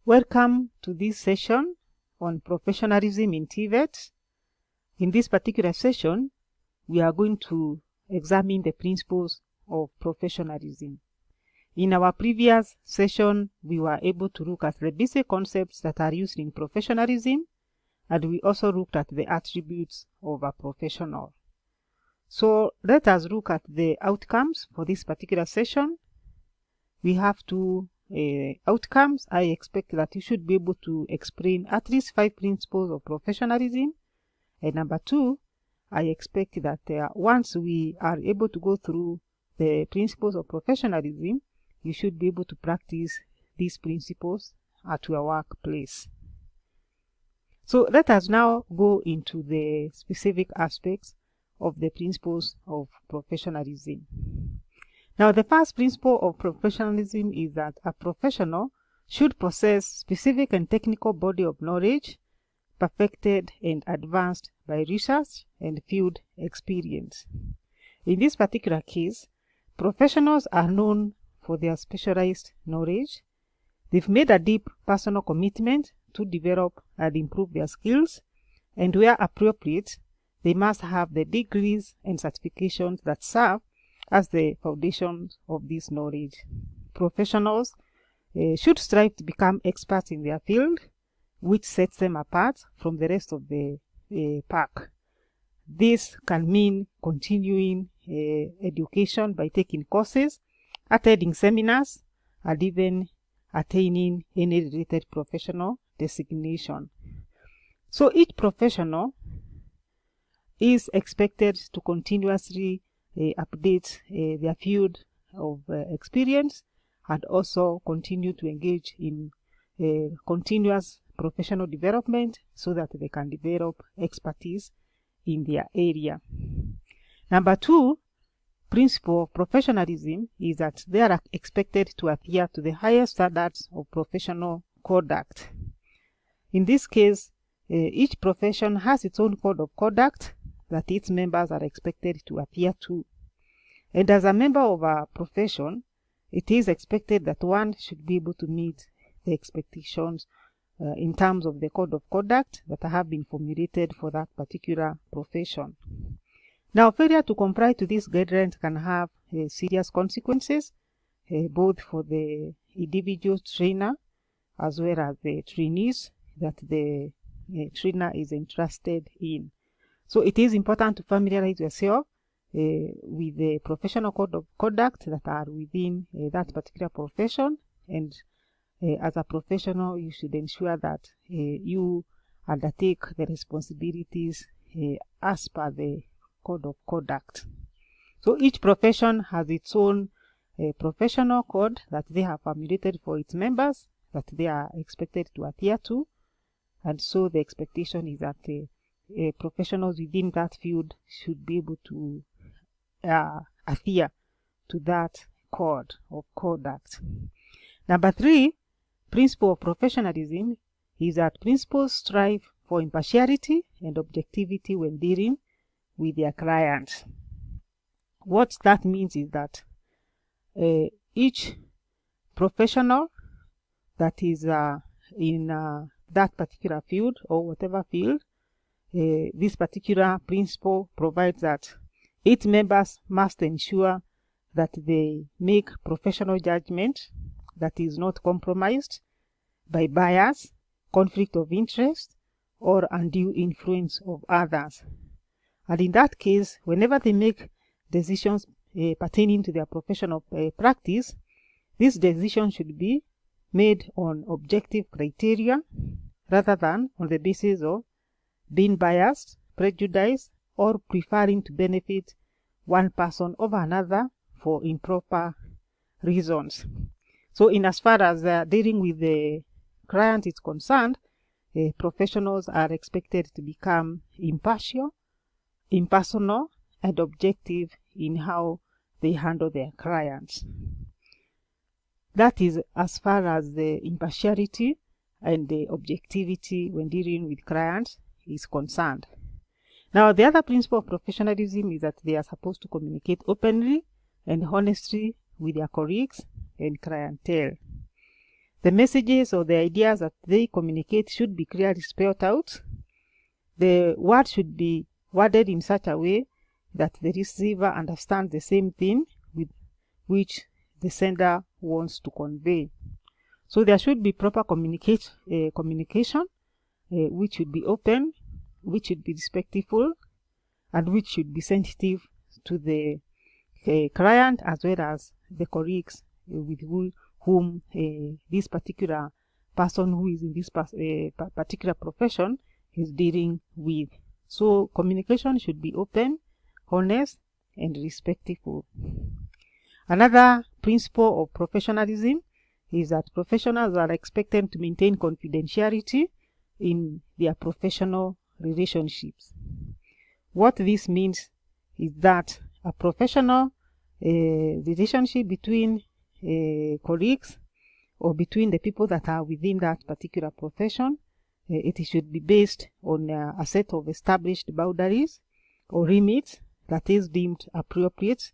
Welcome to this session on professionalism in TVET. In this particular session, we are going to examine the principles of professionalism. In our previous session, we were able to look at the basic concepts that are used in professionalism, and we also looked at the attributes of a professional. So let us look at the outcomes for this particular session. We have two outcomes. I expect that you should be able to explain at least 5 principles of professionalism. And number 2, I expect that once we are able to go through the principles of professionalism, you should be able to practice these principles at your workplace. So let us now go into the specific aspects of the principles of professionalism. Now, the first principle of professionalism is that a professional should possess specific and technical body of knowledge, perfected and advanced by research and field experience. In this particular case, professionals are known for their specialized knowledge. They've made a deep personal commitment to develop and improve their skills, and where appropriate, they must have the degrees and certifications that serve as the foundation of this knowledge. Professionals should strive to become experts in their field, which sets them apart from the rest of the pack. This can mean continuing education by taking courses, attending seminars, and even attaining any related professional designation. So each professional is expected to continuously update their field of experience and also continue to engage in continuous professional development so that they can develop expertise in their area. Number 2, principle of professionalism is that they are expected to adhere to the highest standards of professional conduct. In this case, each profession has its own code of conduct that its members are expected to adhere to. And as a member of a profession, it is expected that one should be able to meet the expectations in terms of the code of conduct that have been formulated for that particular profession. Now, failure to comply to these guidelines can have serious consequences, both for the individual trainer as well as the trainees that the trainer is entrusted in. So it is important to familiarize yourself with the professional code of conduct that are within that particular profession, and as a professional you should ensure that you undertake the responsibilities as per the code of conduct. So each profession has its own professional code that they have formulated for its members that they are expected to adhere to, and so the expectation is that professionals within that field should be able to adhere to that code of conduct. Number 3, principle of professionalism is that principals strive for impartiality and objectivity when dealing with their clients. What that means is that each professional that is in that particular field or whatever field, this particular principle provides that its members must ensure that they make professional judgment that is not compromised by bias, conflict of interest, or undue influence of others. And in that case, whenever they make decisions pertaining to their professional practice, this decision should be made on objective criteria rather than on the basis of being biased, prejudiced, or preferring to benefit one person over another for improper reasons. So in as far as dealing with the client is concerned, professionals are expected to become impartial, impersonal, and objective in how they handle their clients. That is as far as the impartiality and the objectivity when dealing with clients is concerned. Now, the other principle of professionalism is that they are supposed to communicate openly and honestly with their colleagues and clientele. The messages or the ideas that they communicate should be clearly spelled out. The words should be worded in such a way that the receiver understands the same thing with which the sender wants to convey. So there should be proper communication, which should be open, which should be respectful, and which should be sensitive to the client as well as the colleagues with whom this particular person who is in this particular profession is dealing with. So communication should be open, honest, and respectful. Another principle of professionalism is that professionals are expected to maintain confidentiality in their professional relationships. What this means is that a professional relationship between colleagues or between the people that are within that particular profession, it should be based on a set of established boundaries or limits that is deemed appropriate,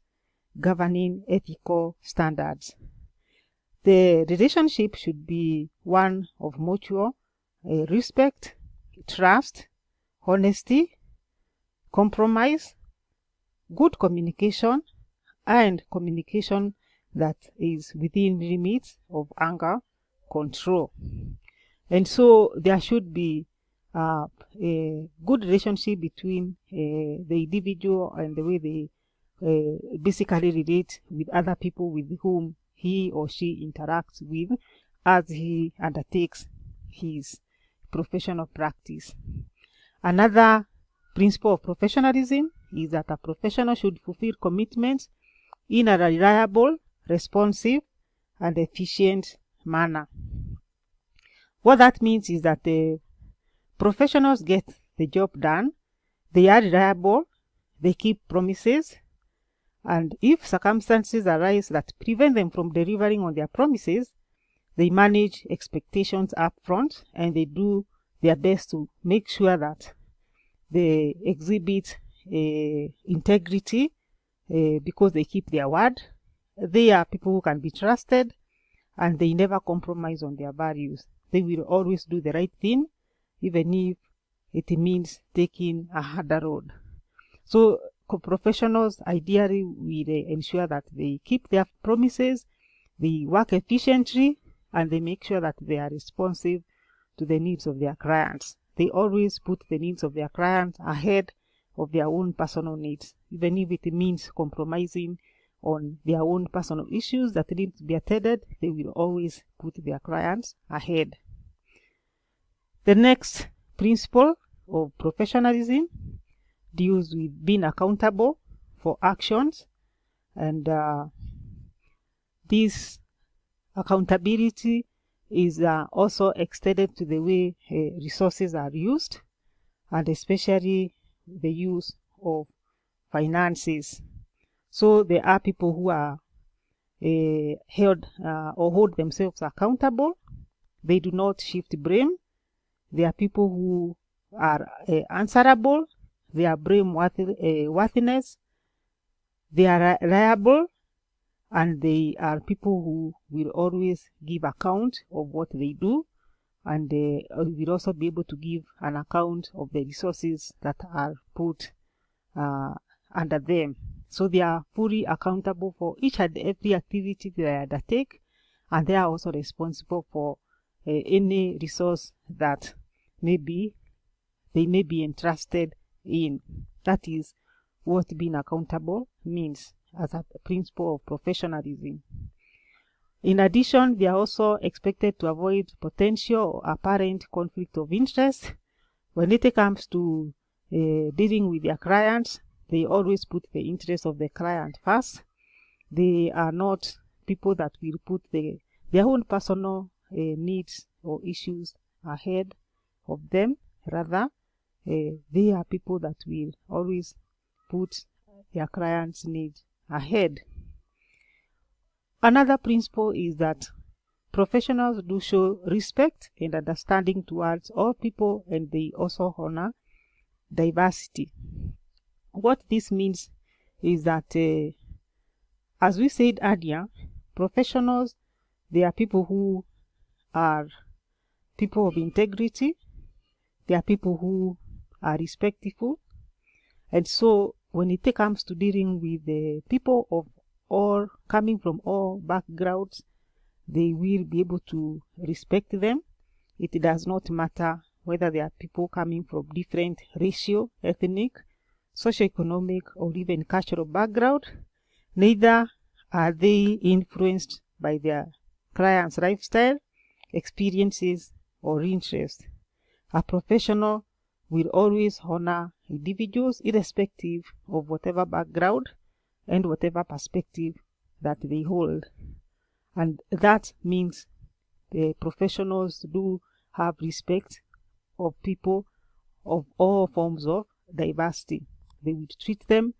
governing ethical standards. The relationship should be one of mutual respect, trust, honesty, compromise, good communication, and communication that is within limits of anger control. And so there should be a good relationship between the individual and the way they basically relate with other people with whom he or she interacts with as he undertakes his professional practice. Another principle of professionalism is that a professional should fulfill commitments in a reliable, responsive, and efficient manner. What that means is that the professionals get the job done, they are reliable, they keep promises, and if circumstances arise that prevent them from delivering on their promises, they manage expectations up front and they do their best to make sure that they exhibit integrity because they keep their word. They are people who can be trusted and they never compromise on their values. They will always do the right thing, even if it means taking a harder road. So professionals ideally will ensure that they keep their promises, they work efficiently, and they make sure that they are responsive to the needs of their clients. They always put the needs of their clients ahead of their own personal needs, even if it means compromising on their own personal issues that need to be attended. They will always put their clients ahead. The next principle of professionalism deals with being accountable for actions, and this accountability is also extended to the way resources are used, and especially the use of finances. So there are people who are held or hold themselves accountable. They do not shift blame. There are people who are answerable. They are blameworthiness. They are reliable, and they are people who will always give account of what they do, and they will also be able to give an account of the resources that are put under them. So they are fully accountable for each and every activity they undertake, and they are also responsible for any resource that they may be entrusted in. That is what being accountable means as a principle of professionalism. In addition, they are also expected to avoid potential or apparent conflict of interest. When it comes to dealing with their clients, they always put the interest of the client first. They are not people that will put their own personal needs or issues ahead of them. Rather, they are people that will always put their clients' needs ahead. Another principle is that professionals do show respect and understanding towards all people, and they also honor diversity. What this means is that, as we said earlier, professionals, they are people who are people of integrity. They are people who are respectful. And so when it comes to dealing with the people of all, coming from all backgrounds, they will be able to respect them. It does not matter whether they are people coming from different racial, ethnic, socioeconomic, or even cultural background. Neither are they influenced by their client's lifestyle, experiences, or interests. A professional will always honor individuals irrespective of whatever background and whatever perspective that they hold. And that means the professionals do have respect of people of all forms of diversity. They would treat them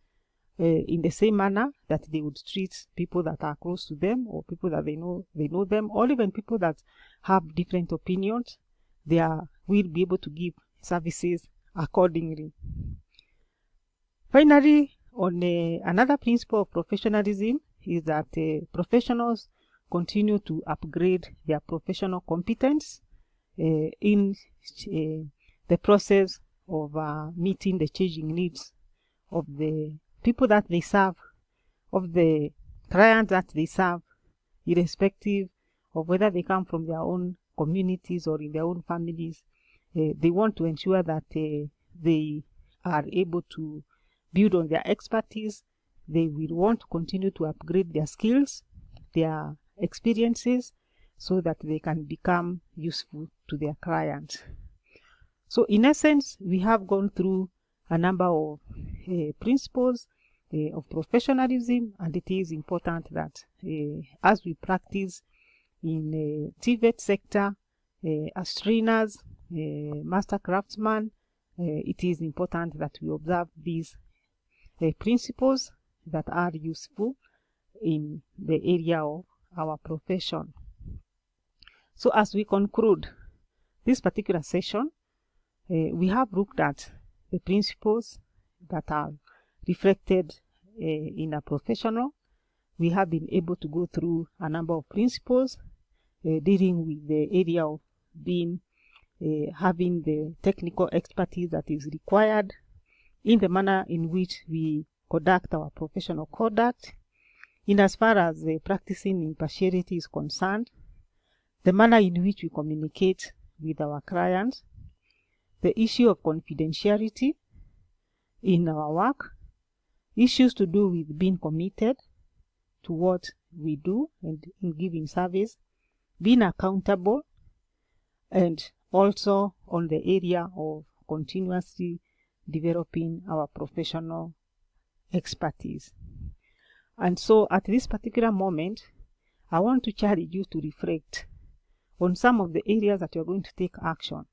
in the same manner that they would treat people that are close to them, or people that they know them, or even people that have different opinions. They will be able to give services accordingly. Finally, on another principle of professionalism is that professionals continue to upgrade their professional competence in the process of meeting the changing needs of the people that they serve, of the clients that they serve, irrespective of whether they come from their own communities or in their own families. They want to ensure that they are able to build on their expertise. They will want to continue to upgrade their skills, their experiences, so that they can become useful to their clients. So in essence, we have gone through a number of principles of professionalism, and it is important that as we practice in the TVET sector, as trainers, master craftsmen, it is important that we observe these principles that are useful in the area of our profession. So as we conclude this particular session, we have looked at the principles that are reflected in a professional. We have been able to go through a number of principles dealing with the area of having the technical expertise that is required in the manner in which we conduct our professional conduct, in as far as practicing impartiality is concerned, the manner in which we communicate with our clients, the issue of confidentiality in our work, issues to do with being committed to what we do and in giving service, being accountable, and also on the area of continuously developing our professional expertise. And so at this particular moment, I want to challenge you to reflect on some of the areas that you're going to take action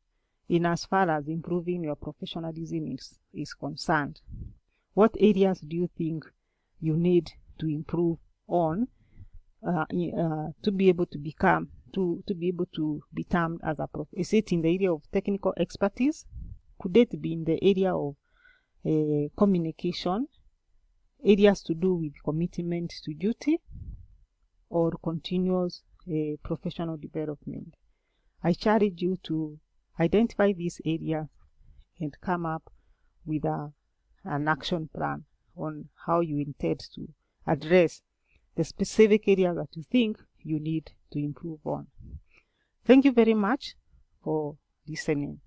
in as far as improving your professionalism is concerned. What areas do you think you need to improve on to be able to become, to be able to be termed as a prof? Is it in the area of technical expertise? Could it be in the area of communication, areas to do with commitment to duty, or continuous professional development? I challenge you to identify these areas and come up with an action plan on how you intend to address the specific areas that you think you need to improve on. Thank you very much for listening.